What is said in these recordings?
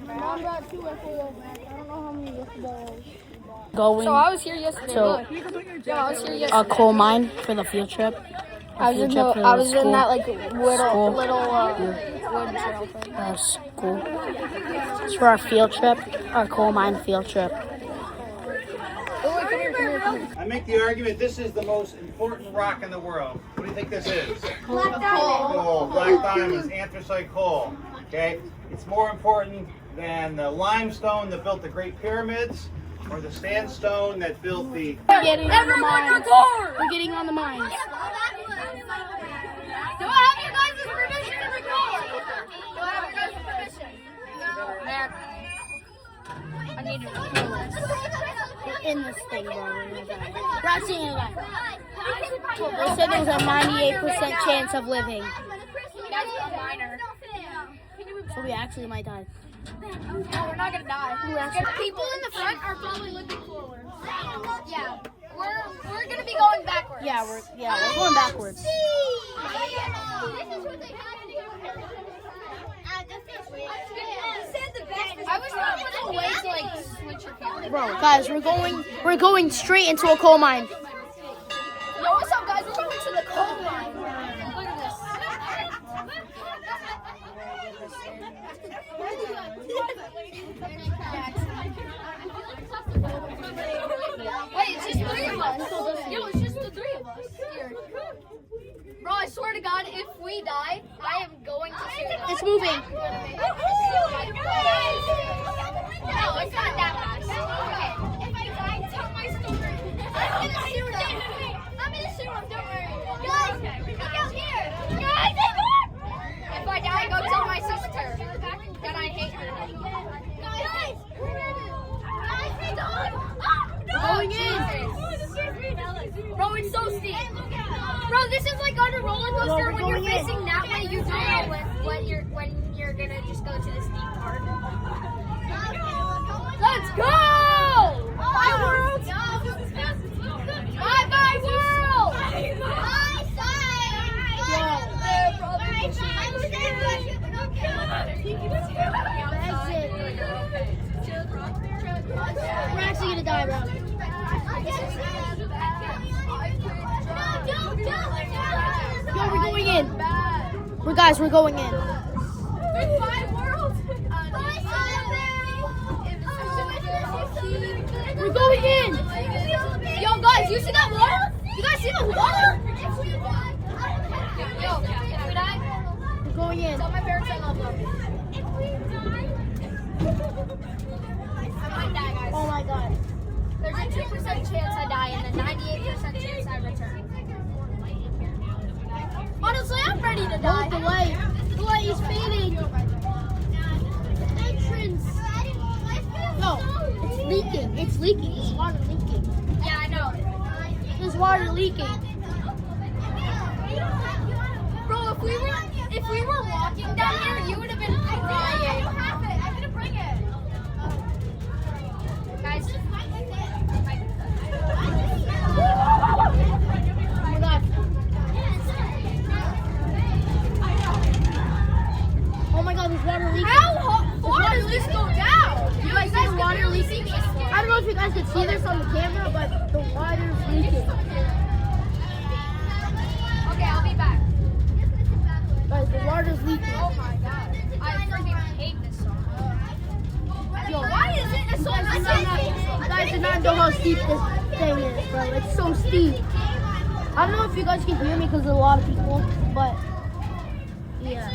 Mom brought 2 FOO bags. I don't know how many balls. Going So I was here yesterday. I was here yesterday. a coal mine for the field trip. I was in that like little wood trail thing. School. It's for our field trip, our coal mine field trip. I make the argument this is the most important rock in the world. What do you think this is? Black diamond. Coal, black diamonds, anthracite coal. Okay? It's more important than the limestone that built the Great Pyramids or the sandstone that built the... We're getting on the mines. We're getting on the mines. Do I have your guys' permission to record? Do I have your guys' permission? No. Mac. I need to record this. We're in this thing, bro. We're not seeing it alive. They said there was a 98% chance of living. That's a minor. So we actually might die. No, we're not gonna die. People in the front are probably looking forward. Yeah, we're gonna be going backwards. Yeah, we're going backwards. I wish there was a way to like switch your camera. Bro, guys, we're going straight into a coal mine. Yo, what's up, guys? We're going to the coal mine. Look at this. Wait, it's just 3 of us. Yo, it's just the 3 of us. Here. Bro, I swear to God, if we die, I am going to shoot them. It's moving. No, it's not that fast. Okay. If I die, tell my story. I'm gonna shoot them. I'm gonna shoot them, don't worry. Guys, look out here. Guys, if I die, go tell my sister that I hate her. Guys, hey, dog. Going in. Bro, it's so steep. Bro, this is like on a roller coaster. When you're facing that way, you don't know when you're gonna just go to the steep part. Let's go! Bye, world! Bye, world! Bye, We're actually gonna die, bro. Yo, we're going in. We're going in. There's 5 worlds. We're going in. Yo, guys, you see that water? You guys see the water? Yo, if we die, We're going in. tell my parents I love them. I might die, guys. Oh my god. There's a 2% chance I die and a 98% chance I return. Honestly, I'm ready to die. The light is fading. Entrance. No, it's leaking. It's leaking. There's water leaking. Yeah, I know. There's water leaking. Bro, if we were walking down here, you would have been crying. I'm gonna bring it. Guys. Oh my god. Oh my god, there's water leaking. How far does this go down? You guys see the water leaking? I don't know if you guys can see this on the camera, but the water's leaking. Okay, I'll be back. Guys, the water's leaking. Oh my god. I freaking hate this song. Yo, why is it so You guys do not know how steep this thing is, bro. It's so steep. I don't know if you guys can hear me because there's a lot of people, but yeah.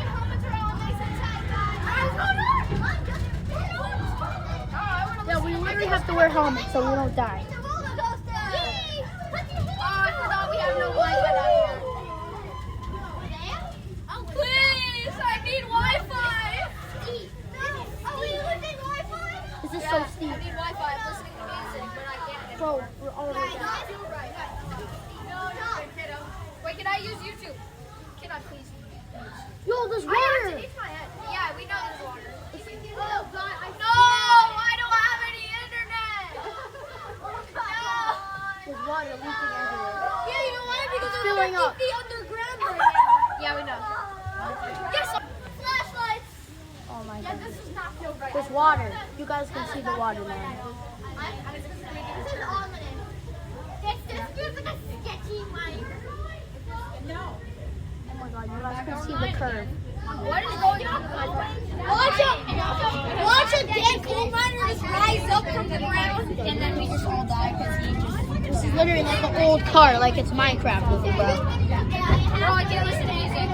Yeah, we literally have to wear helmets so we don't die. I forgot we have no Wi-Fi down here. Please, I need Wi-Fi. This is so steep. I need Wi-Fi. I'm listening to music, but I can't. Bro, we're all the way down. Wait, can I use YouTube? Can I please? Yo, there's water! Yeah, we know there's water. Oh, God. No, I don't have any internet. There's water. You guys can see the water now. This is ominous. This feels like a sketchy mine. No. Oh my god, you guys can see the curve. What is going on? Watch a dead coal miner just rise up from the ground, and then we just all die because he just. This is literally like an old car, like it's Minecraft looking, bro. No, I can't listen to music.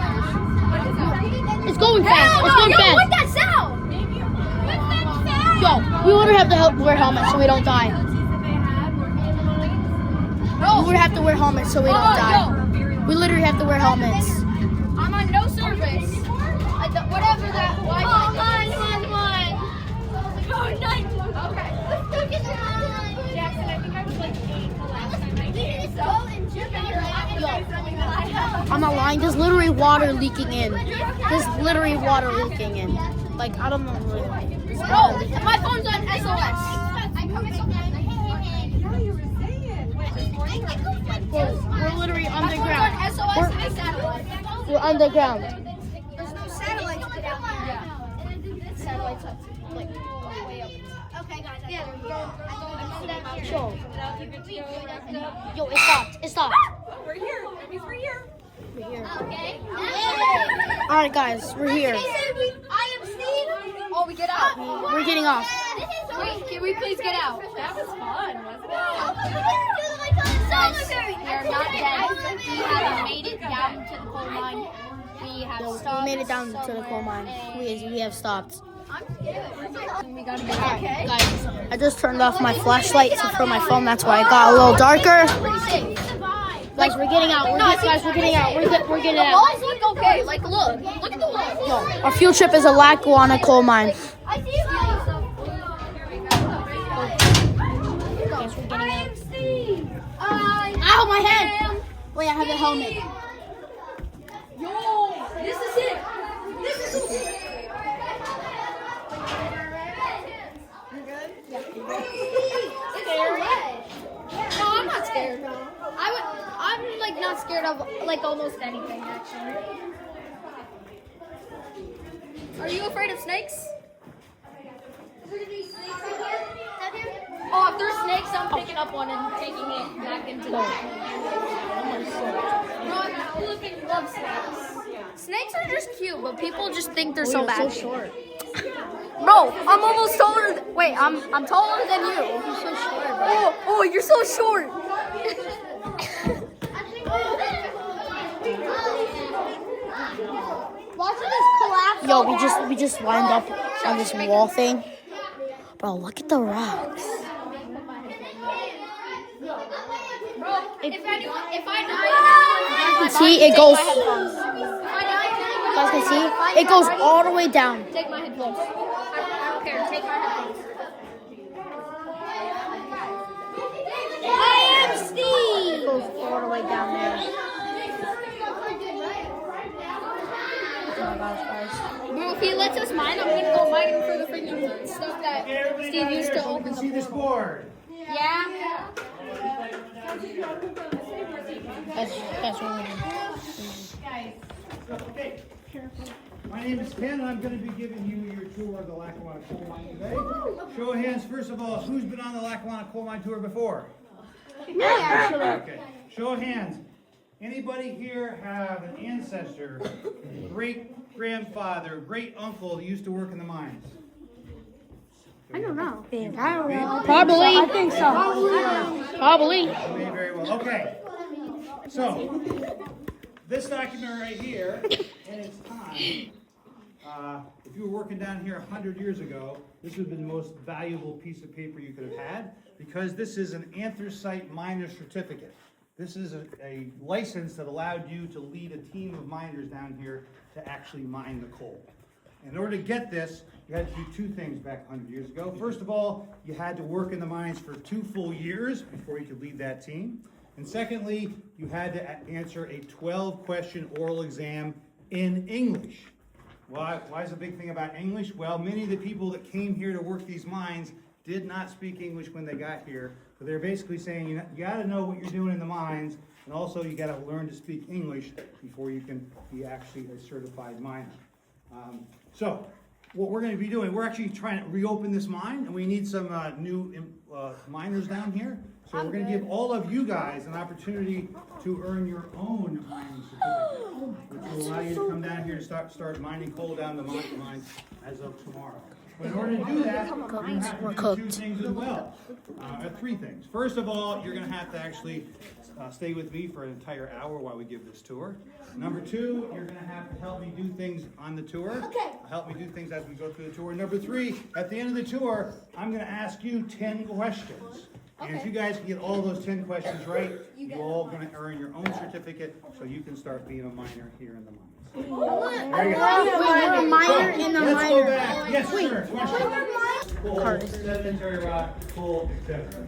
It's going fast. It's going fast. What's that sound? What's that sound? Yo, we literally have to wear helmets so we don't die. We literally have to wear helmets so we don't die. We literally have to wear helmets. I'm on no service. Whatever that. Oh, mine. Oh, nice. Okay. Let's go get the mine. Jackson, I think I was like 8 the last time I did. I'm not lying. There's literally water leaking in. There's literally water leaking in. Like, I don't know really. Oh, my phone's on SOS. We're literally underground. My phone's on SOS and satellite. We're underground. There's no satellites to down here. Yeah. Satellites up, like, way up. Okay, guys. Yeah. Yo, it stopped. It stopped. We're here. That means we're here. We're here. Okay. Alright, guys, we're here. I am Steve. Oh, we get out. We're getting off. Wait, can we please get out? That was fun, wasn't it? We are not dead. We have made it down to the coal mine. We have stopped. We made it down to the coal mine. We have stopped. I'm scared. We gotta be Alright, okay. guys, I just turned off my flashlight for my phone. That's why it got a little darker. Guys, we're getting out. We're getting out. We're getting The out. walls look okay. Like, look at the walls. Yo, our field trip is a Lackawanna coal mine. I see you guys. Guys, we're getting out. Steve. Ow, my head! Wait, I have a helmet. Yo, this is it. This is it. Scary? No, I'm not scared. I'm like not scared of like almost anything actually. Are you afraid of snakes? Oh, if there's snakes, I'm picking up one and taking it back into the. No, I flipping love snakes. Snakes are just cute, but people just think they're so bad. So short. Bro, I'm almost taller. Wait, I'm taller than you. You're so short, bro. Oh, you're so short. Watch this collapse. Yo, we just wind up on this wall thing. Bro, look at the rocks. If I die, See, it goes. if I die, You guys can see? It goes all the way down. take my headphones. I don't care. Take my headphones. I am Steve. It goes all the way down there. Oh my gosh, guys. Bro, if he lets us mine, I'm gonna go mining for the freaking stuff that Steve used to open See the this board. Yeah. That's what we're doing. Okay. My name is Ken, and I'm going to be giving you your tour of the Lackawanna coal mine today. Show of hands, first of all, who's been on the Lackawanna coal mine tour before? Okay. Show of hands. Anybody here have an ancestor, great-grandfather, great-uncle that used to work in the mines? I don't know. Probably. I think so. Probably. May very well. Okay. So, this document right here, in its time, if you were working down here 100 years ago, this would have been the most valuable piece of paper you could have had, because this is an anthracite miner certificate. This is a license that allowed you to lead a team of miners down here to actually mine the coal. In order to get this, you had to do two things back 100 years ago. First of all, you had to work in the mines for 2 full years before you could lead that team. And secondly, you had to answer a 12-question oral exam in English. Why is a big thing about English? Well, many of the people that came here to work these mines did not speak English when they got here. So they're basically saying you got to know what you're doing in the mines, and also you got to learn to speak English before you can be actually a certified miner. So what we're going to be doing, we're actually trying to reopen this mine, and we need some new miners down here. So we're going to give all of you guys an opportunity to earn your own mining certificate, which will allow you to come down here and start mining coal down the mountain mine as of tomorrow. But in order to do that, you're going to have to do 2 things as well. 3 things. First of all, you're going to have to actually stay with me for an entire hour while we give this tour. Number 2, you're going to have to help me do things on the tour. Okay. Help me do things as we go through the tour. Number 3, at the end of the tour, I'm going to ask you 10 questions. And if you guys can get all those 10 questions right, you're all going to earn your own certificate so you can start being a miner here in the mines. We're a miner in the Let's miner. go back. Yes, sir. Question. Sedentary rock, coal, etc.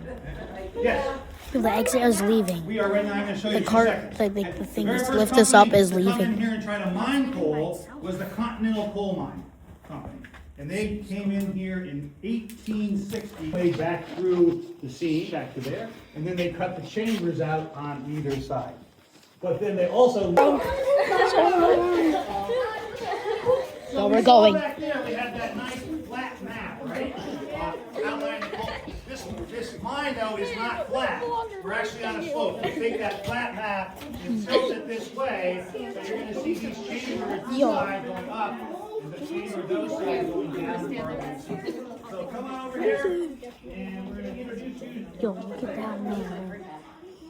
Yes. The exit is leaving. We are right now. I'm going to show you The in 2 cart, seconds. the thing very is first lift us up company is to come in leaving. here and try to mine coal was the Continental Coal Mine Company. And they came in here in 1860, way back through the seam, back to there, and then they cut the chambers out on either side. But then they also... So we're going. Back there, we had that nice flat map, right? Outlining the coal. This mine, though, is not flat. We're actually on a slope. We take that flat map and tilt it this way, so you're going to see these chambers this side going up, and the chamber those sides going down farther. So come on over here, and we're going to introduce you. Yo, look at down there.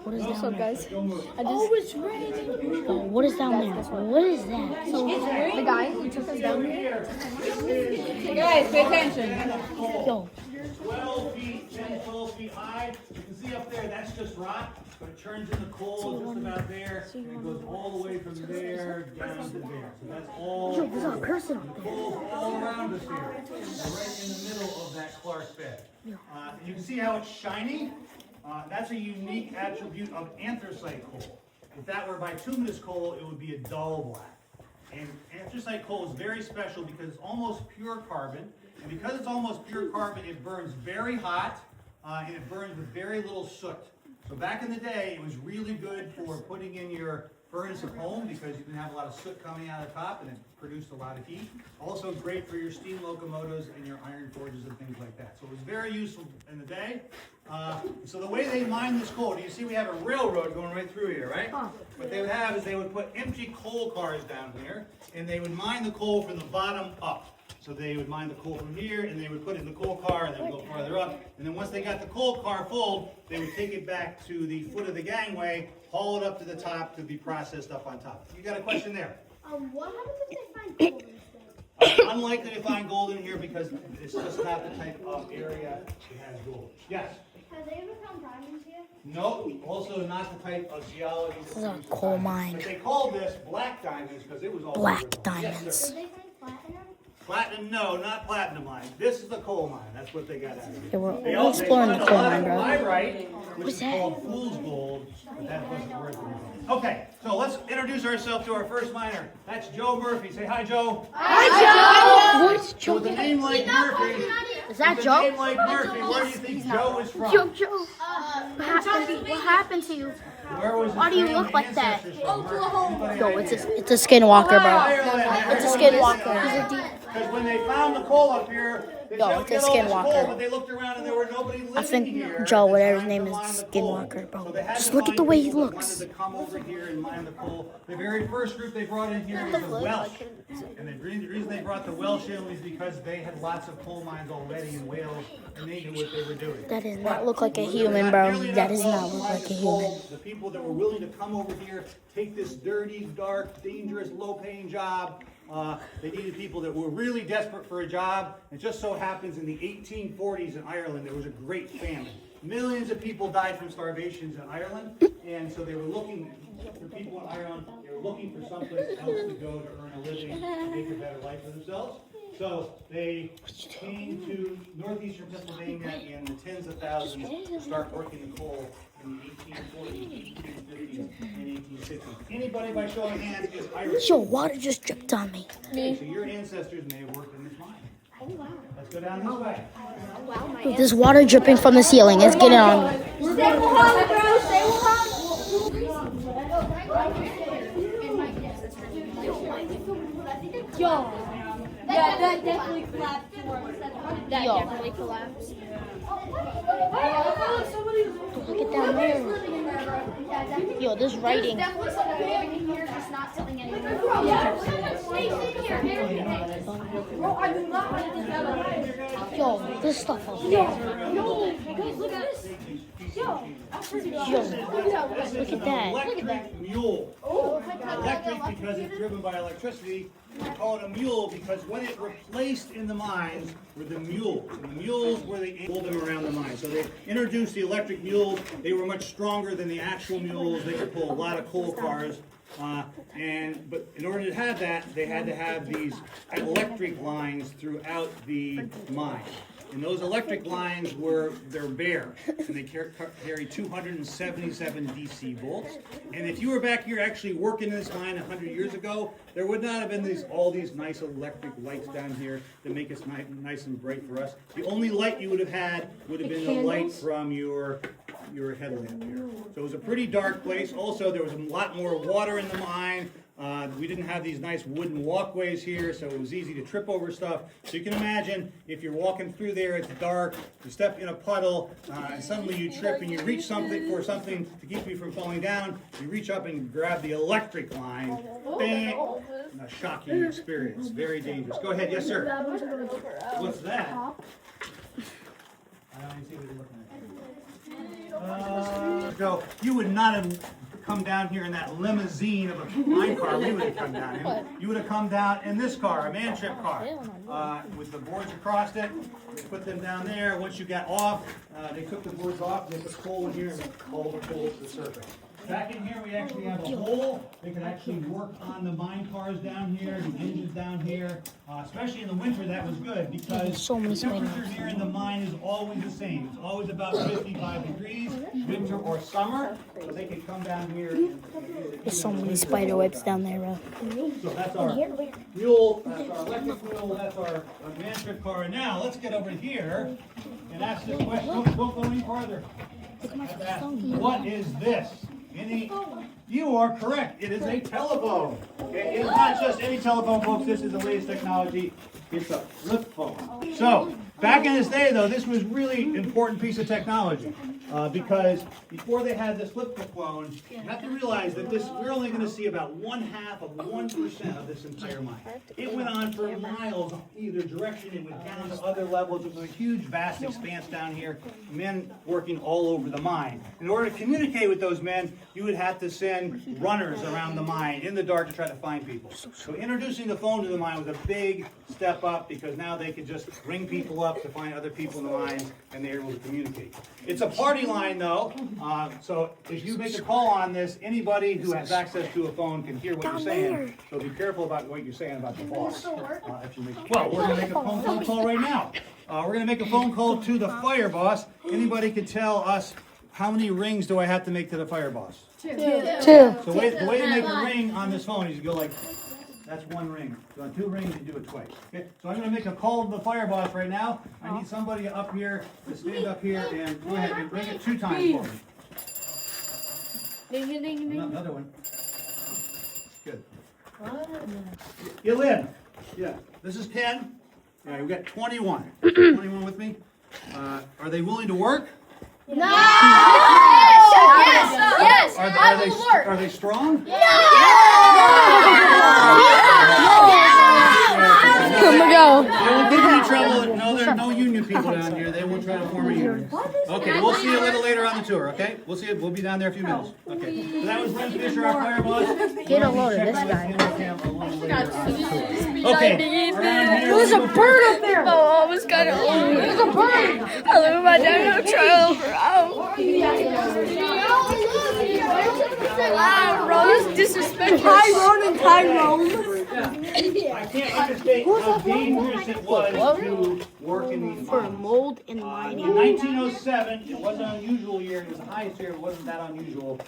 What is What's down up, there? guys? It's raining. Yo, what is down there? What is that? The guy who took us down here. Guys, pay attention. Yo, 12 feet, 10, 12 feet high. You can see up there, that's just rock, but it turns into coal just about there, and it goes all the way from there down to there. So that's all. yo, there's a person up there. Coal all around us here. We're right in the middle of that Clark bed. You can see how it's shiny. That's a unique attribute of anthracite coal. If that were bituminous coal, it would be a dull black. And anthracite coal is very special because it's almost pure carbon. And because it's almost pure carbon, it burns very hot, and it burns with very little soot. So back in the day, it was really good for putting in your furnace at home because you can have a lot of soot coming out of the top and it produced a lot of heat. Also great for your steam locomotives and your iron forges and things like that. So it was very useful in the day. So the way they mine this coal, do you see we have a railroad going right through here, right? What they would have is they would put empty coal cars down here and they would mine the coal from the bottom up. So they would mine the coal from here, and they would put it in the coal car, and then go farther up. And then once they got the coal car full, they would take it back to the foot of the gangway, haul it up to the top to be processed up on top. You got a question there? What happens if they find gold instead? Unlikely to find gold in here because it's just not the type of area that has gold. Yes? Have they ever found diamonds here? No, also not the type of geology. This is a coal mine. But they called this black diamonds because it was all Black over the- diamonds. Yes, sir. Did they find platinum? Platinum, no, not platinum mine. This is the coal mine. That's what they got out of it. Yeah, we're They all also exploring found the a coal lot mine, of bro. pyrite, which What's is that? called fool's gold, but that wasn't worth anything. Okay, so let's introduce ourselves to our first miner. That's Joe Murphy. Say hi, Joe. What's So Joe? with a name like Murphy, Is that with a name Joe? like Murphy, where do you think Joe is from? Joe. What happened to you? Where was his Why do you family look like that? ancestors from? Anybody Yo, idea? it's a skinwalker, bro. Ireland. It's a skinwalker. Because when they found the coal up here, they Yo, said, it's "We a got all this skinwalker. coal," but they looked around and there were nobody living I think here Joe, at the whatever his time name to is, mine the coal. Skinwalker, bro. So they had Just to look at find the way he people that looks. wanted to come over here and mine the coal. The very first group they brought in here was the Welsh. And the reason they brought the Welsh in was because they had lots of coal mines already in Wales and they knew what they were doing. That does not look like a There human, were bro. nearly That enough does not Welsh look to like a mine human. coal. The people that were willing to come over here, take this dirty, dark, dangerous, low-paying job. They needed people that were really desperate for a job. It just so happens in the 1840s in Ireland, there was a great famine. Millions of people died from starvations in Ireland, and so they were looking for people in Ireland. They were looking for someplace else to go to earn a living, make a better life for themselves. So they came to northeastern Pennsylvania in the tens of thousands to start working the coal in the 1840s, 1850s, and 1860s. Anybody by show of hands is Irish. Yo, water just dripped on me. So your ancestors may have worked in this mine. Oh, wow. Let's go down this way. Oh, wow, my Yo, there's water dripping from the ceiling. It's getting on me. Stay home, bro. Stay home. Yo, Yeah, that definitely collapsed. That Yo. definitely collapsed. Look at that there. Yo, this writing. Definitely something living in here, just not telling anyone. Yo, this stuff up there. Look at this. Yo, This look is at an that. electric mule. Electric because it's driven by electricity. We call it a mule because when it replaced in the mines were the mules. And the mules were they pulled them around the mine. So they introduced the electric mules. They were much stronger than the actual mules. They could pull a lot of coal cars. But in order to have that, they had to have these electric lines throughout the mine. And those electric lines they're bare, and they carry 277 DC volts. And if you were back here actually working in this mine 100 years ago, there would not have been all these nice electric lights down here that make it nice and bright for us. The only light you would have had would have been the light from your headlamp here. So it was a pretty dark place. Also, there was a lot more water in the mine. We didn't have these nice wooden walkways here, so it was easy to trip over stuff. So you can imagine if you're walking through there, it's dark, you step in a puddle, and suddenly you trip and you reach something to keep you from falling down. You reach up and grab the electric line. Bang! A shocking experience. Very dangerous. Go ahead. Yes, sir. What's that? I don't even see what you're looking at. So you would not have come down here in that limousine of a mine car we would have come down in. You would have come down in this car, a man trip car, with the boards across it. They put them down there. Once you got off, they took the boards off, they put coal in here and hauled the coal to the surface. Back in here, we actually have a hole. They can actually work on the mine cars down here, the engines down here. Especially in the winter, that was good because so many the temperature here in the mine is always the same. It's always about 55 degrees, winter or summer. So they can come down here. There's so many spider webs down there, bro. So that's our mule, that's our electric mule, that's our man trip car. And now let's get over here and ask this question. Don't go any farther. Let's ask, what is this? You are correct. It is a telephone. Okay? It's not just any telephone, folks. This is the latest technology. It's a flip phone. So, back in this day, though, this was really important piece of technology because before they had this flip phone, you have to realize that we're only going to see about 1/2% of this entire mine. It went on for miles either direction. It went down to other levels. It was a huge, vast expanse down here. Men working all over the mine. In order to communicate with those men, you would have to send runners around the mine in the dark to try to find people. So introducing the phone to the mine was a big step up because now they could just ring people up to find other people in the mines and they're able to communicate. It's a party line though, so if you make a call on this, anybody who has access to a phone can hear what you're saying. So be careful about what you're saying about the boss. Well, we're going to make a phone call right now. We're going to make a phone call to the fire boss. Anybody can tell us how many rings do I have to make to the fire boss? 2. So the way to make a ring on this phone is you go like, that's 1 ring. So on 2 rings, you do it twice. Okay? So I'm going to make a call to the fire boss right now. I need somebody up here to stand up here and go ahead and ring it 2 times for me. Ding, ding, ding, ding. Another one. Good. You Lynn. Yeah. This is 10. Yeah, we've got 21. 21 with me. Are they willing to work? No! Yes! Are they strong? Here we go. They won't get you in trouble. No, there are no union people down here. They won't try to form a union. Okay, we'll see you a little later on the tour, okay? We'll see you. We'll be down there in a few minutes. Okay. So that was Ren Fisher, our fire boss. Get a load of this guy. Okay. There's a bird up there. Oh, I was kind of old. There's a bird. I live in my dad trial for Wow, bro, this is disrespectful. Tyrone and Tyrone. I can't understate how dangerous it was to work in these For mines. mold and In mining. 1907, it wasn't an unusual year. It was the highest year. It wasn't that unusual.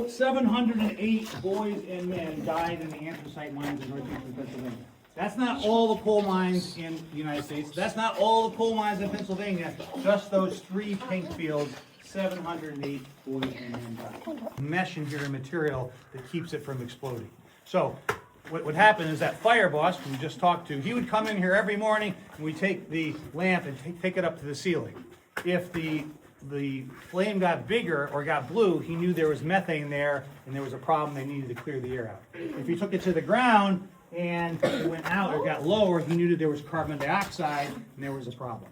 708 boys and men died in the anthracite mines in northeastern Pennsylvania. That's not all the coal mines in the United States. That's not all the coal mines in Pennsylvania. Just those 3 pink fields, 708 boys and men died. Mesh in here, material that keeps it from exploding. So, what would happen is that fire boss who we just talked to, he would come in here every morning and we take the lamp and take it up to the ceiling. If the flame got bigger or got blue, he knew there was methane there and there was a problem, they needed to clear the air out. If he took it to the ground and it went out or got lower, he knew that there was carbon dioxide and there was a problem.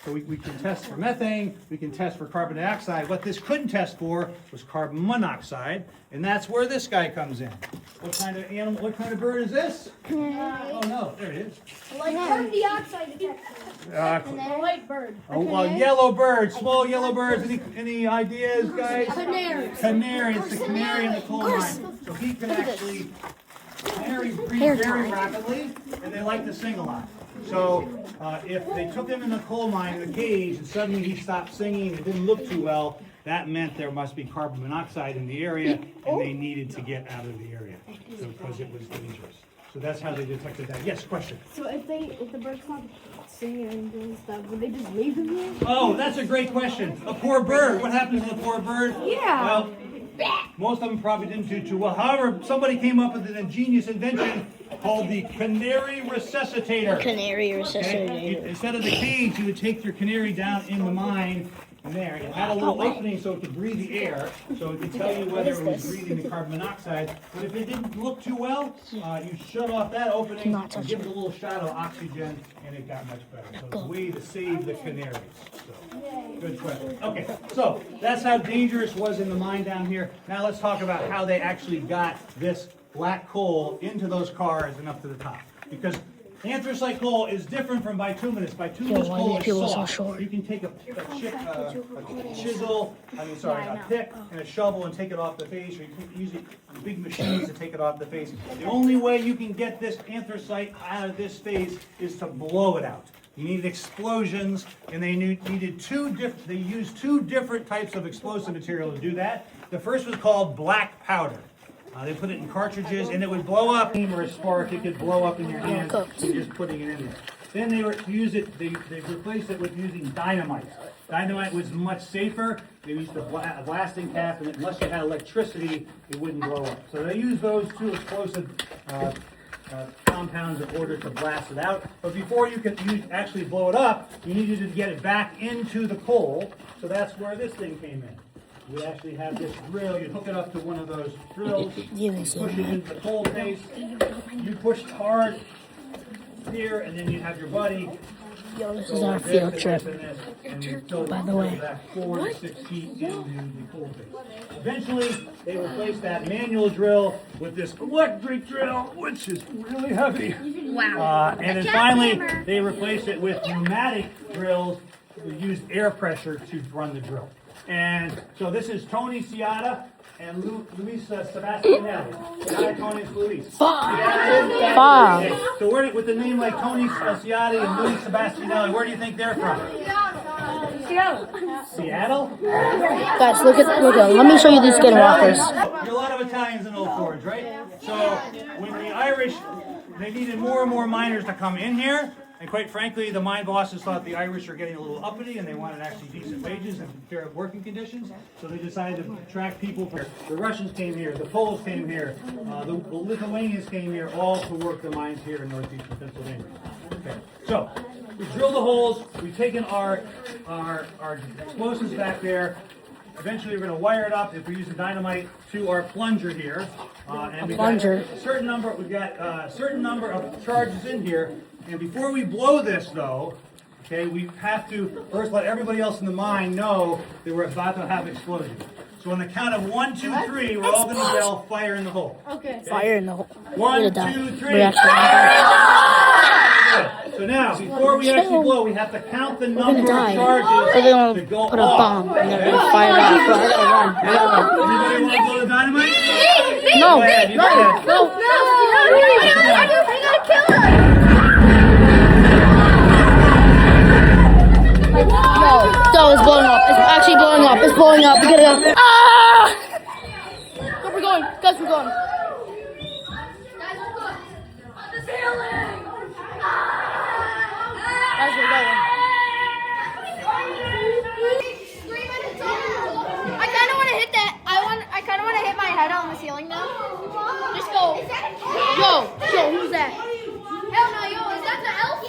So we can test for methane, we can test for carbon dioxide. What this couldn't test for was carbon monoxide, and that's where this guy comes in. What kind of animal, what kind of bird is this? Oh no, there it is. Carbon dioxide detector. A white bird. Oh, a yellow bird, small yellow birds. Any ideas, guys? Canary. Canary, it's the canary in the coal mine. So he can actually, canaries breathe very rapidly, and they like to sing a lot. So if they took him in the coal mine in the cage and suddenly he stopped singing, it didn't look too well, that meant there must be carbon monoxide in the area and they needed to get out of the area because it was dangerous. So that's how they detected that. Yes, question? So if the bird stopped singing and doing stuff, would they just leave him here? Oh, that's a great question. A poor bird. What happens to the poor bird? Yeah. Well, most of them probably didn't do too well. However, somebody came up with an ingenious invention called the canary resuscitator. Canary Okay? Instead of the cage, you would take your canary down in the mine, and there, it had a little opening so it could breathe the air, so it could tell you whether it was breathing the carbon monoxide. But if it didn't look too well, you shut off that opening and give it a little shot of oxygen, and it got much better. So it's a way to save the canaries. So, good question. Okay, so that's how dangerous it was in the mine down here. Now let's talk about how they actually got this black coal into those cars and up to the top. Because anthracite coal is different from bituminous. Bituminous coal is soft. You can take a pick and a shovel and take it off the face, or you can use big machines to take it off the face. The only way you can get this anthracite out of this face is to blow it out. You needed explosions, and they used two different types of explosive material to do that. The first was called black powder. They put it in cartridges, and it would blow up, or a spark, it could blow up in your hand, so just putting it in there. Then they replaced it with using dynamite. Dynamite was much safer. They used a blasting cap, and unless you had electricity, it wouldn't blow up. So they used those two explosive compounds in order to blast it out. But before you could actually blow it up, you needed to get it back into the coal, so that's where this thing came in. We actually have this drill. You hook it up to one of those drills, you push it into the coal face, you push hard here, and then you have your buddy. This is our field trip, by the way. 4 to 6 feet into the coal face. Eventually, they replaced that manual drill with this electric drill, which is really heavy. Wow. And then finally, they replaced it with pneumatic drills that used air pressure to run the drill. And so this is Tony Ciata and Luis Sebastianelli. Hi, Tony and Luis. Five. Okay, so with a name like Tony Ciata and Luis Sebastianelli, where do you think they're from? Seattle? Guys, look at. Let me show you these skinwalkers. There are a lot of Italians in Old Forge, right? So when the Irish, they needed more and more miners to come in here. And quite frankly, the mine bosses thought the Irish were getting a little uppity and they wanted actually decent wages and fair working conditions. So they decided to attract people. The Russians came here, the Poles came here, the Lithuanians came here, all to work the mines here in northeastern Pennsylvania. Okay, so we drilled the holes, we've taken our explosives back there. Eventually, we're going to wire it up, if we're using dynamite, to our plunger here. And we've got a certain number. We've got a certain number of charges in here. And before we blow this, though, okay, we have to first let everybody else in the mine know that we're about to have an explosion. So on the count of 1, 2, 3, we're all going to yell fire in the hole. Okay. Fire in the hole. 1, 2, 3. So now, before we actually blow, we have to count the number of charges to go put a bomb and then fire it off. So I gotta run. Anybody want to blow the dynamite? No. Go ahead, you go ahead. No, it's blowing up. It's actually blowing up. It's blowing up. Get it up. Ah! We're going. Guys, we're going. Guys, we're going. I kind of want to hit that. I kind of want to hit my head on the ceiling now. Just Yo, who's that? Hell no, yo, is that the elf?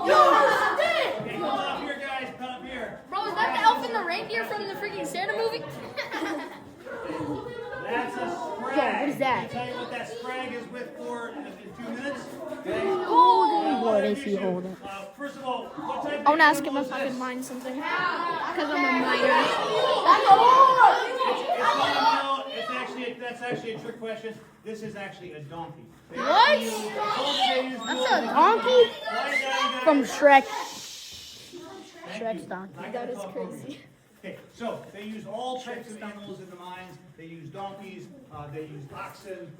Okay, come up here, guys. Come up here. Bro, is that the elf and the reindeer from the freaking Santa movie? That's a sprag. Yo, what is that? I'll tell you what that sprag is with for in 2 minutes. Okay? What is he holding? First of all, what type I want to ask him animal if is I this? can mine something. Because I'm a miner. That's actually a trick question. This is actually a donkey. What? That's a donkey? From Shrek. Shrek's donkey. That is crazy. Okay, so they use all types of animals in the mines. They use donkeys, they use oxen,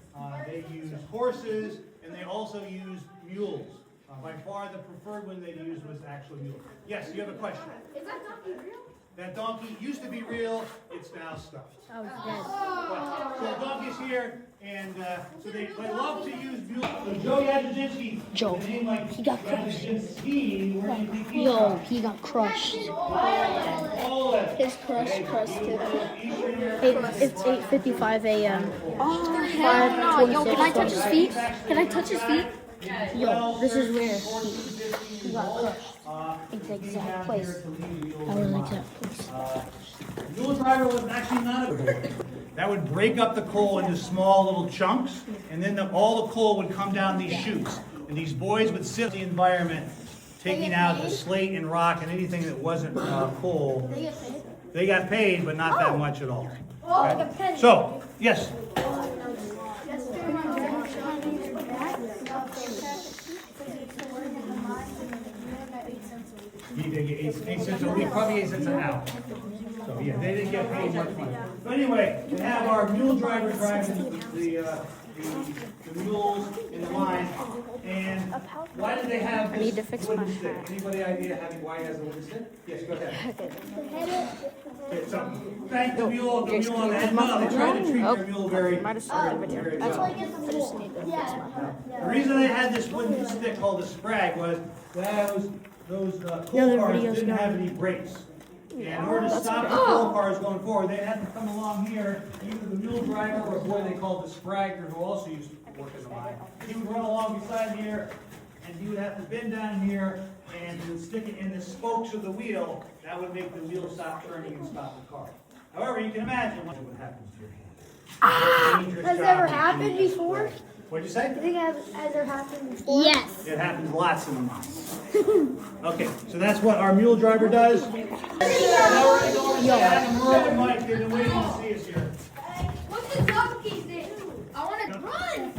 they use horses, and they also use mules. By far the preferred one they used was actual mules. Yes, you have a question? Is that donkey real? That donkey used to be real, it's now stuffed. Oh, it's dead. So the donkey's here, and so they love to use mules. So Joe Yadzinsky, Joe, the name like he got crushed. Yadzinsky, where do you think he Yo, from? he got crushed. Poland. His crush crusted. It's 8:55 a.m. Oh, hell no. Yo, can I touch his feet? Can I touch his feet? Yo, this is where he got crushed. It's the exact place. That was the exact place. Mule driver was actually not a... That would break up the coal into small little chunks, and then all the coal would come down these chutes. And these boys would sit in the environment, taking out the slate and rock and anything that wasn't coal. They got paid, but not that much at all. Okay? So, yes. They get 8 cents a week, probably 8 cents an hour. So yeah, they didn't get paid much money. But anyway, we have our mule driver driving the mules in the mine. And why did they have this need to fix my wooden stick? hat. Anybody idea why he has a wooden stick? Yes, go ahead. Okay, so thank the mule on the head. No, they tried to treat their mule very well. The reason they had this wooden stick called a sprag was those coal cars didn't have any brakes. And in order to stop the coal cars going forward, they had to come along here, either the mule driver or a boy they called the spragger, who also used to work in the mine. He would run along beside here, and he would have to bend down here and he would stick it in the spokes of the wheel. That would make the wheel stop turning and stop the car. However, you can imagine what would happen to your hand. Has it ever happened before? What'd you say? You think it has ever happened before? Yes. It happens lots in the mine. Okay, so that's what our mule driver does. Now we're going to go over to Adam, Merle, and Mike. They've been waiting to see us here. What's the donkey's name? I want to run.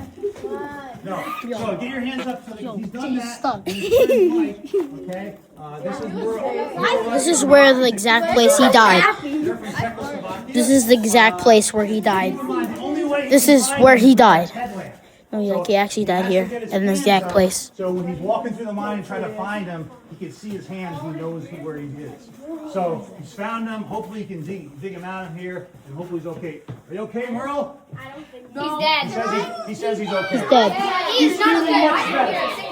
No, so get your hands up so that he's done he's that. stuck. He's Mike, okay? This is Merle. This is where the exact place he died. They're from Czechoslovakia. This is the exact place where he died. Keep in mind, the only way This can is find where him he is by died. headlamp. No, he actually died here, in the exact place. So when he's walking through the mine and trying to find him, he can see his hands. He knows where he is. So he's found him. Hopefully he can dig him out of here, and hopefully he's okay. Are you okay, Merle? He's dead. He says he's okay. He's dead. He's not dead.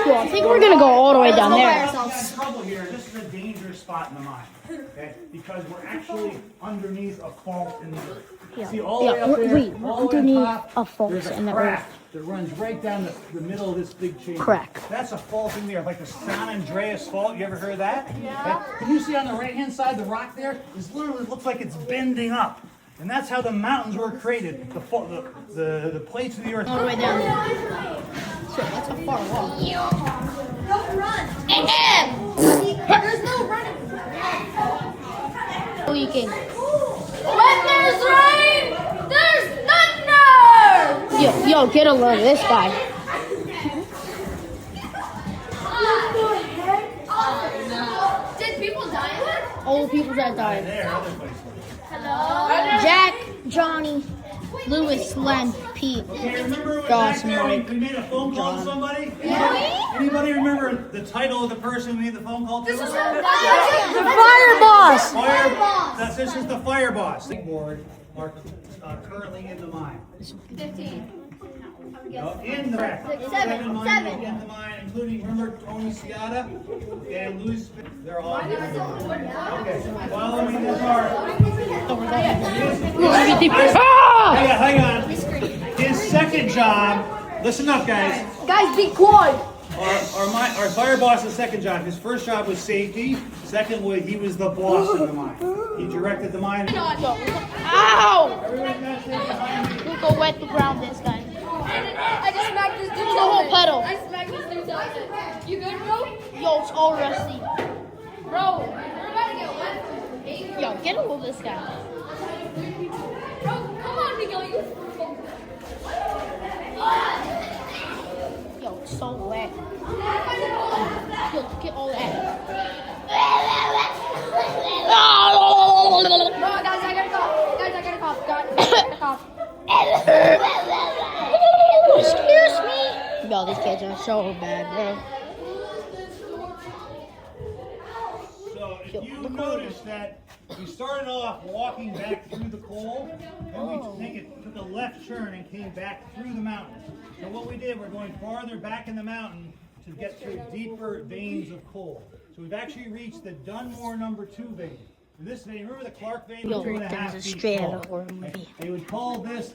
Cool, I think we're gonna go all the way down there. We've got trouble here. This is a dangerous spot in the mine, okay? Because we're actually underneath a fault in the earth. See all the way up there, wait, we're all the way underneath top, a fault there's a in the crack earth. that runs right down the middle of this big chamber. Crack. That's a fault in the earth, like the San Andreas fault. You ever heard of that? Yeah. Okay. Can you see on the right-hand side, the rock there? It literally looks like it's bending up. And that's how the mountains were created. The plates of the earth. All the way down there. So that's a far walk. Don't run. There's no running. Leaking. When there's rain, there's thunder. Yo, get a load of this guy. Did people die in there? All the people that died. There, other places. Hello? Jack, Johnny, Lewis, Len, Pete. Okay, remember Gosh, back there Mike. we made a phone call to somebody? Yeah. Anybody remember the title of the person we made the phone call to? This is The fire boss. Fire boss. This is the fire boss. The board are currently in the mine. 15. No, in the mine. Seven. In the mine, including remember Tony Ciata and Louis. They're all in the mine. Okay. Follow me this hard. Ah! Hang on. second job, listen up, guys. Guys, be quiet. Our fire boss's second job. His first job was safety. Second was he was the boss of the mine. He directed the mine. Ow! Everybody gotta stay behind me. We'll go wet the ground this time. I just smacked this dude. The whole pedal. I smacked this dude's eye. You good, bro? Yo, it's all rusty. Bro, we're about to get wet. Yo, get a hold of this guy. Bro, come on, Miguel. You. Yo, it's so wet. Yo, look at all that. Bro, guys, I gotta cough. Guys, I gotta cough. Gotta cough. Excuse me. Yo, these kids are so bad, bro. So if you notice that we started off walking back through the coal, and we took a left turn and came back through the mountain. So what we did, we're going farther back in the mountain to get through deeper veins of coal. So we've actually reached the Dunmore number 2 vein. And this vein, remember the Clark vein? Yo, was 2.5 that was a feet straight out tall. of horror movie. They would call this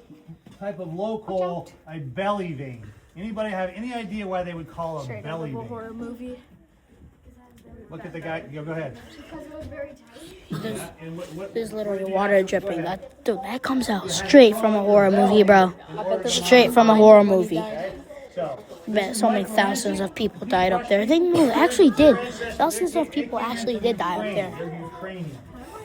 type of low coal a belly vein. Anybody have any idea why they would call it a belly vein? movie. Look at the guy. Go ahead. There's literally water dripping. Dude, that comes out straight from a horror movie, bro. Straight from a horror movie. So, Bet so many thousands of people died up there. They actually did. Thousands of people actually did die up there. they're Ukrainian.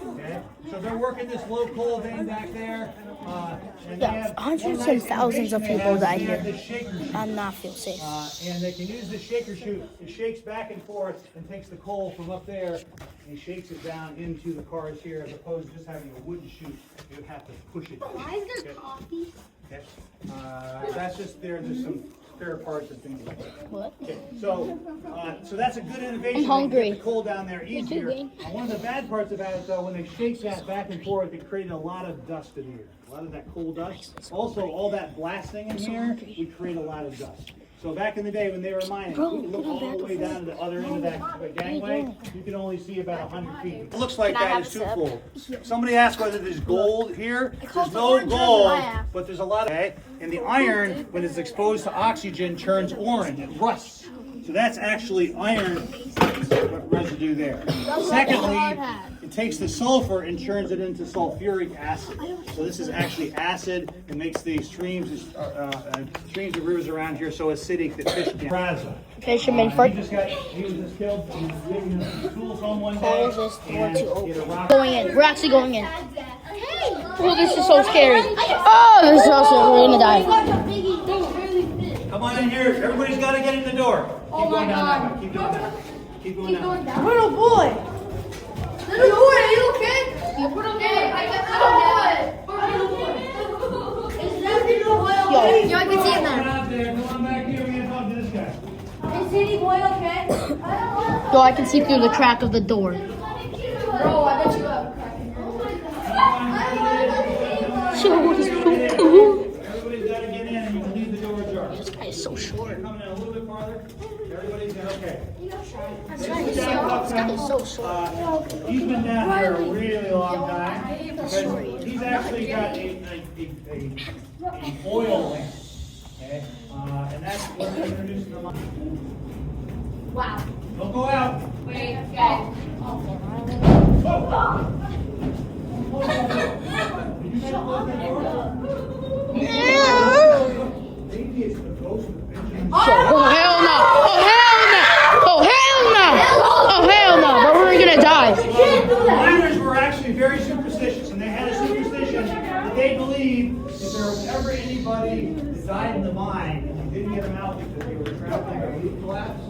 Okay? So they're working this low coal vein back there. And they Yeah, have hundreds one and nice thousands of innovation people they have, died they have here. this shaker chute. I not feel safe. And they can use the shaker chute. It shakes back and forth and takes the coal from up there and shakes it down into the cars here, as opposed to just having a wooden chute. You would have to push it. Why is there coffee? Okay. That's just there's some spare parts and things like that. What? Okay, so that's a good innovation. I'm hungry. They get the coal down there easier. Wayne. One of the bad parts about it, though, when they shake that back and forth, it created a lot of dust in here. A lot of that coal dust. Also, all that blasting in here would create a lot of dust. So back in the day when they were mining, Bro, you could look get on all the back way and down to the other end of that gangway. You can only see about 100 feet. It looks like Can I that have is a sip? twofold. Somebody asked whether there's gold here. There's no gold, but there's a lot of it. And the iron, when it's exposed to oxygen, turns orange. It rusts. So that's actually iron residue there. Secondly, it takes the sulfur and turns it into sulfuric acid. So this is actually acid. It makes the streams and rivers around here so acidic that fish can't. Raza. Fisherman for He was just killed. He was taking his tools home one day. Close this door and to hit a open. rock. Going in. We're actually going in. Oh, this is so scary. Oh, this is so scary. We're gonna die. Come on in here. Everybody's got to get in the door. Keep going down that way. Keep going down. Keep going down. Little boy. Little boy, are you okay? Little boy. Yo, I can see him Come now. on out there. Come on back here. We're going to talk to this guy. Is City boy okay? Yo, I can see through the crack of the door. Bro, I bet you up. Yo, he's so cool. Everybody's got to get in and you can leave the door ajar. This guy is so short. Coming in a little bit farther. Everybody's got okay. This guy is so short. He's been down here a really long time. Because he's actually got a oil lamp. Okay? And that's what they introduced in the mine. Wow. Don't go out. Wait, guys. Did you shut that door? Maybe it's the ghost of the Benjamin. Oh, hell no. Oh, hell no. Oh, hell no. But we're gonna die. Miners were actually very superstitious, and they had a superstition that they believed if there was ever anybody that died in the mine and you didn't get them out because they were trapped in a roof collapse,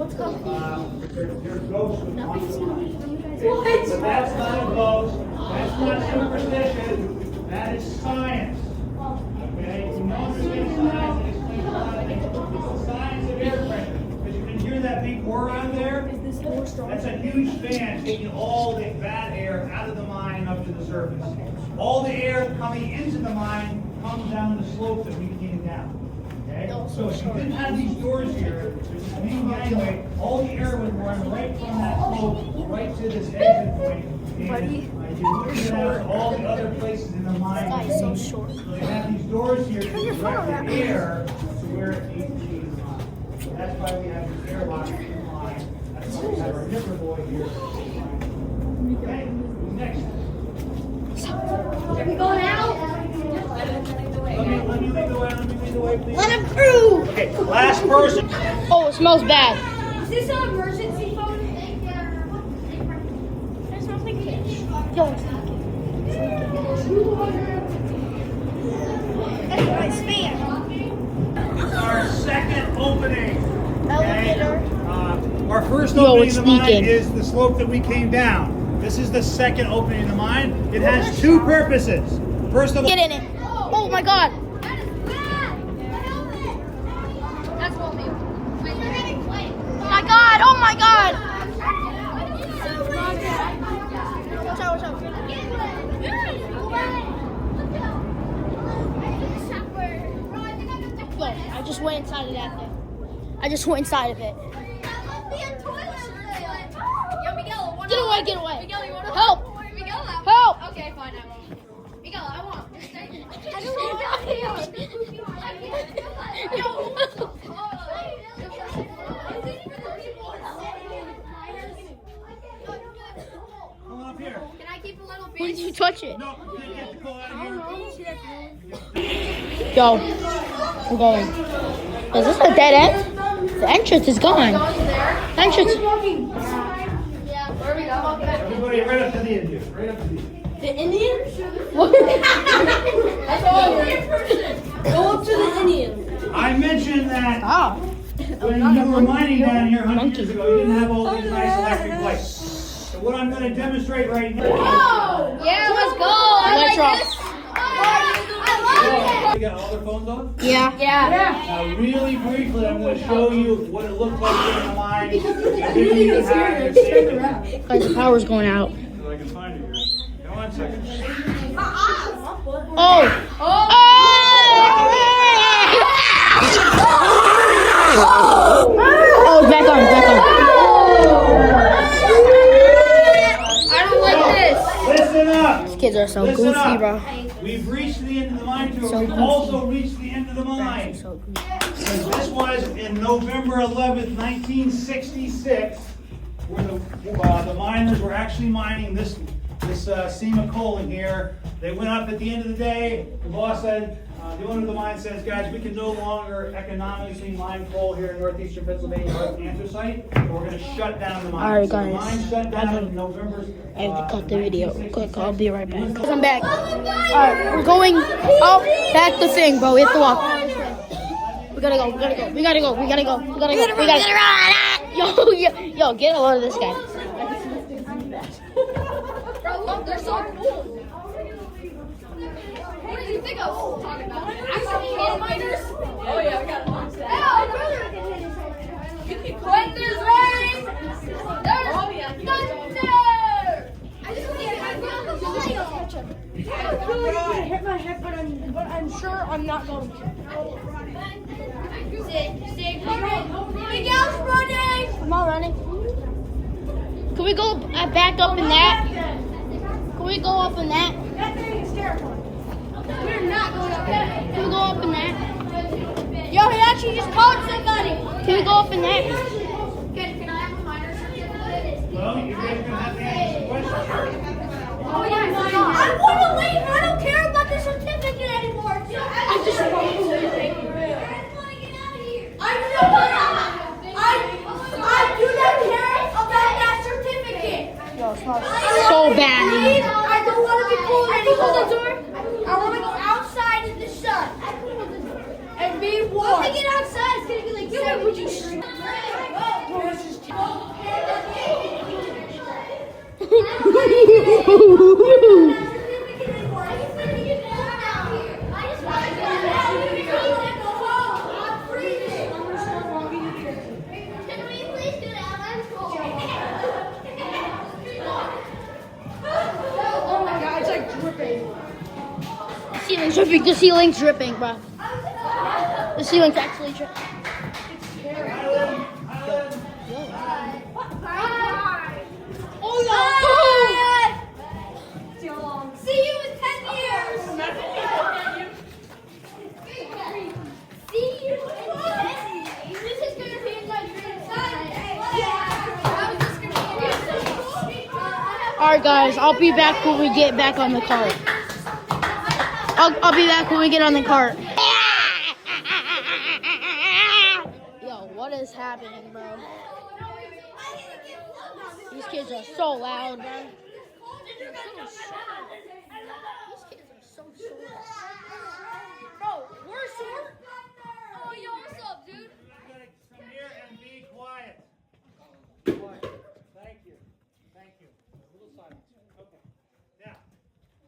their ghosts would haunt the mine. But that's not a ghost. That's not superstition. That is science. Okay? You know understand science, it explains a lot of things. It's the science of air pressure. Because you can hear that big roar out there. That's a huge fan taking all the bad air out of the mine up to the surface. All the air coming into the mine comes down the slope that we came down. Okay? So if you didn't have these doors here, there's this main gangway, all the air would run right from that slope right to this exit point. And as you're looking at all the other places in the mine, Guy is so short. so they have these doors here to direct the air to where it needs to be. So that's why we have this airlock in the line. That's why we have our nipper boy here. Okay, who's next? Are we going out? Let me lead the way, please. Let him through. Okay, last person. Oh, it smells bad. Is this an emergency phone? That smells like fish. Yo, it's leaking. That's my spam. This is our second opening. Elevator. Our first Yo, opening it's in the mine leaking. is the slope that we came down. This is the second opening in the mine. It has two purposes. First of all, Get in it. Oh my god. That is bad. That's what we. Oh my god. Oh my god. Watch out, watch out. Yo, I just went inside of that thing. I just went inside of it. Get away, get away. Miguel, you want to Help. Miguel, I Help. Okay, fine, I won't. Miguel, I won't. Just stay. I come on up here. Can I keep a little When piece? did you touch it? No, you can't get the pull out of here. Yo, we're going. Is this a dead end? The entrance is gone. The entrance. Yeah, where we go? Everybody, right up to the end here. Right up to the end. The Indian? What? That's all. Go up to the Indian. I mentioned that Ah. when you were mining down here 100 years ago, you didn't have all these nice electric lights. So what I'm going to demonstrate right now. Yeah, let's go. I Let's like rock. this. I love You got all their phones on? Yeah. it. Yeah. Now, really briefly, I'm going to show you what it looked like in the mine. It didn't even have your safety. Guys, the power's going out. So I can find it here. Come on a second. Oh. Oh, it's back on, back on. I don't like this. Listen up. These kids are so Listen goofy, up. bro. We've reached the end of the mine tour. So We've goofy. also reached the end of the mine. So goofy. This was in November 11th, 1966, where the miners were actually mining this seam of coal in here. They went up at the end of the day. The boss said, the owner of the mine says, guys, we can no longer economically mine coal here in northeastern Pennsylvania, north anthracite. So we're going to shut down the mine. All right, So the guys. mine shut down in November. I have to cut the video. Quick, I'll be right back. I'm Oh back. Alright, we're going up back the thing, bro. We have to walk. We gotta go, we gotta go, we gotta go, we gotta go, we gotta go, we gotta go. Yo, get a load of this guy. Bro, look, they're so cool. What do you think I was talking about? Actually, hand miners? Oh, yeah, we got to watch that. When there's rain, there's thunder. I just want to Hit my head, but I'm sure I'm not going to. Sig, Miguel's running. I'm not running. Can we go back up in that? Can we go up in that? That thing is terrifying. We're not going up there. Can we go up in that? Yo, he actually just called somebody. Can we go up in that? Can I have a minor certificate? Well, you guys are going to have to answer some questions here. Oh, yeah, I want to leave. I don't care about the certificate anymore. I just want to get out of here. I do not care about that certificate. So bad. I don't want to be cold anymore. I want to go outside in the sun and be warm. When we get outside, it's going to be like, yeah, would you Oh my god, it's like dripping. Ceiling's dripping. The ceiling's dripping, bro. The ceiling's actually dripping. Alright guys, I'll be back when we get back on the cart. I'll be back when we get on the cart. Yo, what is happening, bro? These kids are so loud, bro. These kids are so short. Bro, we're short. Oh, yo, what's up, dude? You gotta come here and be quiet. Quiet. Thank you. Thank you. A little silence. Okay. Now,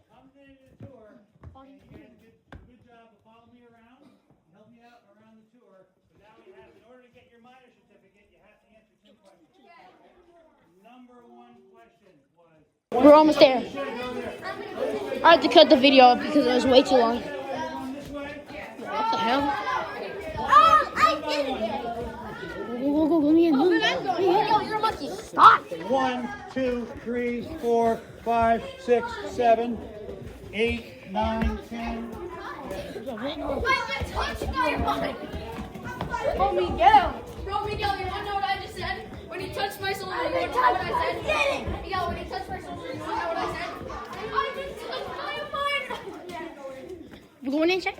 come to the tour, and you guys did a good job of following me around, help me out around the tour. But now we have, in order to get your minor certificate, you have to answer 2 questions. Number 1 question was. We're almost there. I had to cut the video up because it was way too long. This way. What the hell? I did it. Go, let me in. Yo, you're a monkey. Stop. 1, 2, 3, 4, 5, 6, 7, 8, 9, 10. Wait, touch my mind. Oh, Miguel. Bro, Miguel, you wanna know what I just said? When he touched my shoulder, you wanna know what I said? Miguel, when he touched my shoulder, you wanna know what I said? I just touched my mind. We're going in, check.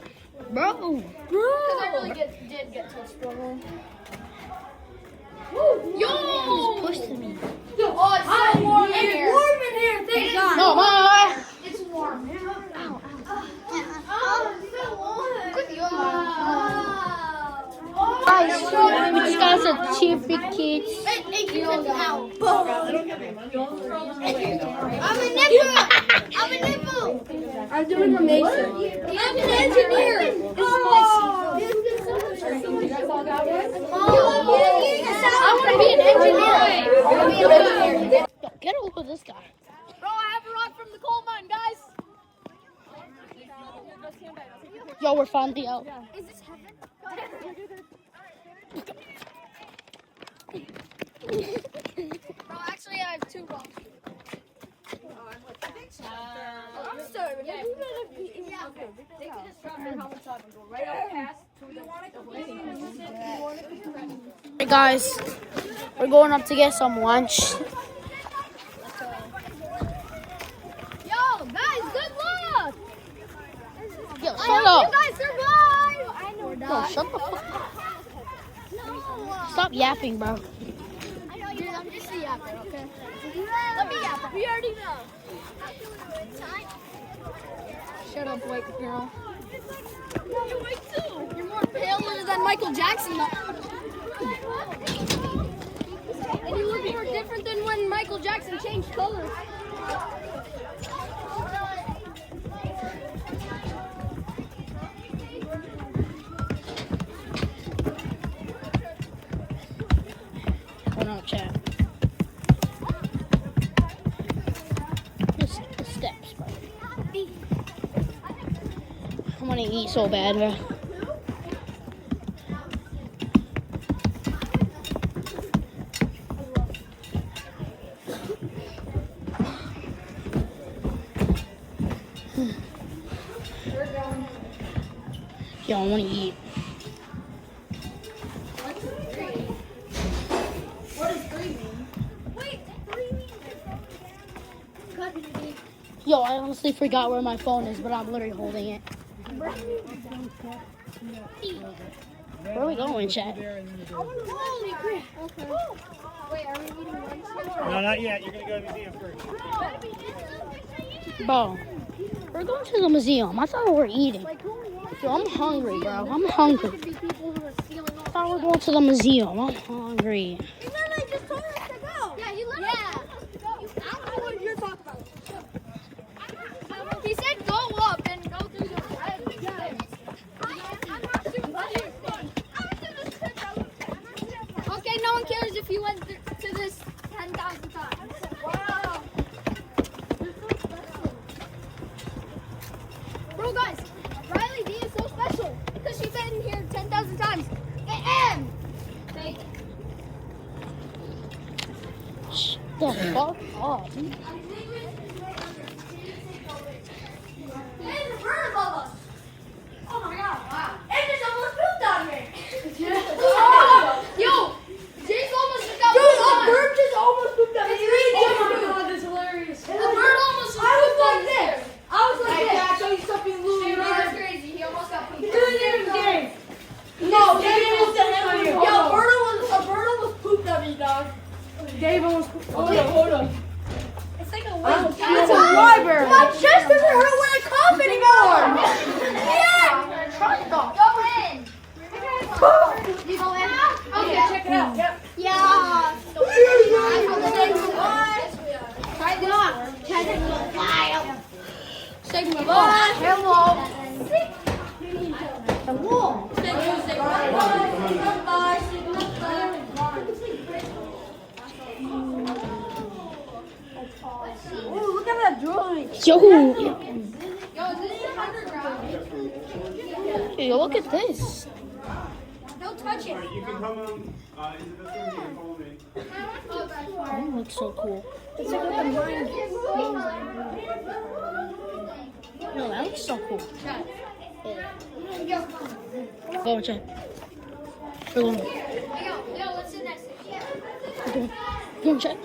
Bro. Because I really did get touched, bro. Yo! Push to me. Oh, it's so warm in here. It's warm in here, thank God. No, bye. It's warm. Ow, it's so warm. Guys, we just got some cheap big kids. I'm a nipple. I'm doing a mason. I'm an engineer. I want to be an engineer. Yo, get over this guy. Bro, I have a rock from the coal mine, guys. Yo, we're finally out. Is this heaven? Bro, actually, I have 2 rocks. I'm sorry, but they can just drop their helmets off and go right up past to the Hey guys, we're going up to get some lunch. Yo, guys, good luck! Yo, I shut hope up. you guys survive! I know Yo, shut the fuck up. Stop yapping, bro. I know you're I'm just a yapper, okay? Let me yap. We already know. Shut up, white girl. You're white too. You're more paler than Michael Jackson. And you look more different than when Michael Jackson changed colors. Hold on, chat. The steps, bro. I want to eat so bad, bro. Yo, I want to eat. What does 3 mean? Wait, 3 means Yo, I honestly forgot where my phone is, but I'm literally holding it. Where are we going, chat? Holy crap. Okay. Wait, are we eating lunch now? No, not yet. You're going to go to the museum first. Bro, we're going to the museum. I thought we were eating. Yo, I'm hungry, bro. I'm hungry. Could be people who are stealing I thought we were going to the museum. I'm hungry. He literally just told us to go. Yeah, he literally told us to go. I don't know what you're talking about. He said go up and go through the red. I'm not shooting you. Okay, no one cares if you went to this 10,000 times. Wow. Bro, guys, Riley D is so special because she's been here 10,000 times. And take it. Shut the fuck up. There's a bird above us. Oh my god, wow. And there's almost pooped on me. Yo, Jace almost just got pooped on. Dude, a bird just almost pooped on me. Oh my god, that's hilarious. Dave almost. Hold on. It's like a It's a library. My chest doesn't hurt when I cough anymore. Yeah! Trust them. Go in! You go in? Okay, check it out. Yep. Yeah. Try this one. Segment one. Hello. Ooh, look at that drawing. Yo, Yo, this is 100 round. yo, look at this. Don't touch it. You can come into this room, you can follow me. That looks so cool. No, that looks so cool. Go and check. Go on. Yo, let's sit next to you. Go and check.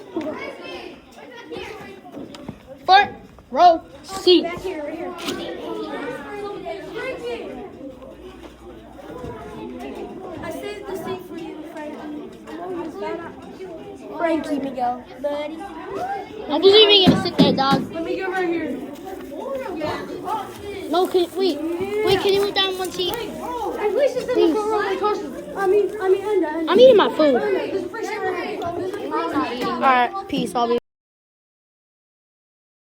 Front row seat. Back here, right here. I saved the seat for you, Frankie Miguel, buddy. I wasn't even gonna sit there, dog. Let me go right here. No, wait, can you move down one seat? At least it's in the roller coaster. I'm I'm eating my food. There's a free seat right here. Alright, peace. I'll be